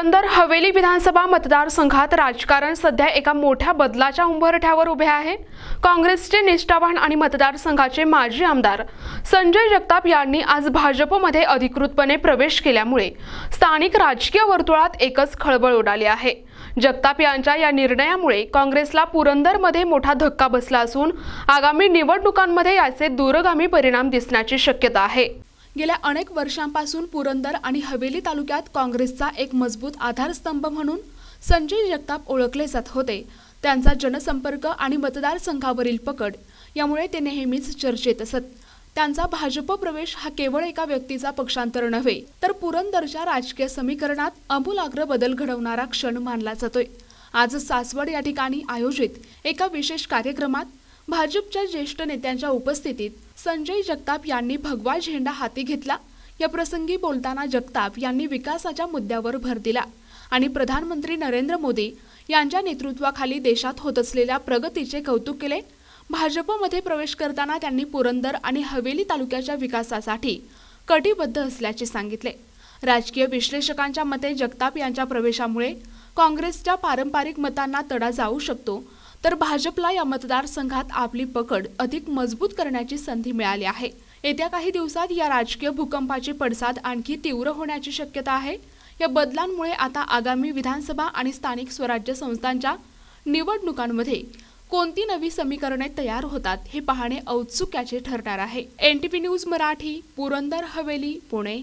पुरंदर हवेली विधानसभा मतदारसंघात राजकारण सध्या एका मोठ्या बदलाच्या उंबरठ्यावर उभे आहे। काँग्रेसचे निष्ठावान आणि मतदारसंघाचे माजी आमदार संजय जगताप यांनी आज भाजपमध्ये अधिकृतपणे प्रवेश केल्यामुळे स्थानिक राजकीय वर्तुळात एकच खळबळ उडाली आहे। जगताप यांच्या या निर्णयामुळे काँग्रेसला पुरंदरमध्ये मोठा धक्का बसला असून आगामी निवडणुकांमध्ये याचे दूरगामी परिणाम दिसण्याची शक्यता आहे। गेल्या अनेक वर्षांपासून पुरंदर आणि हवेली तालुक्यात काँग्रेसचा एक मजबूत आधारस्तंभ म्हणून संजय जगताप ओळखले जात होते। त्यांचा जनसंपर्क आणि मतदारसंघावरील पकड यामुळे ते नेहमीच चर्चेत असत। त्यांचा भाजप प्रवेश हा केवळ एका व्यक्तीचा पक्षांतर नव्हे तर पुरंदरच्या राजकीय समीकरणात आमूलाग्र बदल घडवणारा क्षण मानला जातोय। आज सासवड या ठिकाणी आयोजित एका विशेष कार्यक्रमात भाजपच्या ज्येष्ठ नेत्यांच्या उपस्थितीत संजय जगताप यांनी भगवा झेंडा हाती घेतला। या प्रसंगी बोलताना जगताप यांनी विकासाच्या मुद्द्यावर भर दिला आणि प्रधानमंत्री नरेंद्र मोदी यांच्या नेतृत्वाखाली देशात होत असलेल्या प्रगतीचे कौतुक केले। भाजपमध्ये प्रवेश करताना त्यांनी पुरंदर आणि हवेली तालुक्याच्या विकासासाठी कटिबद्ध असल्याचे सांगितले। राजकीय विश्लेषकांच्या मते जगताप यांच्या प्रवेशामुळे काँग्रेसच्या पारंपरिक मतांना तडा जाऊ शकतो, तर भाजपला या मतदारसंघात आपली पकड अधिक मजबूत करण्याची संधी मिळाली आहे। येत्या काही दिवसात या राजकीय भूकंपाचे पडसाद आणखी तीव्र होण्याची शक्यता आहे। या बदलांमुळे आता आगामी विधानसभा आणि स्थानिक स्वराज्य संस्थांच्या निवडणुकांमध्ये कोणती नवी समीकरणे तयार होतात हे पाहणे औत्सुक्याचे ठरणार आहे। NTV news Marathi, Purandar Haveli, Pune.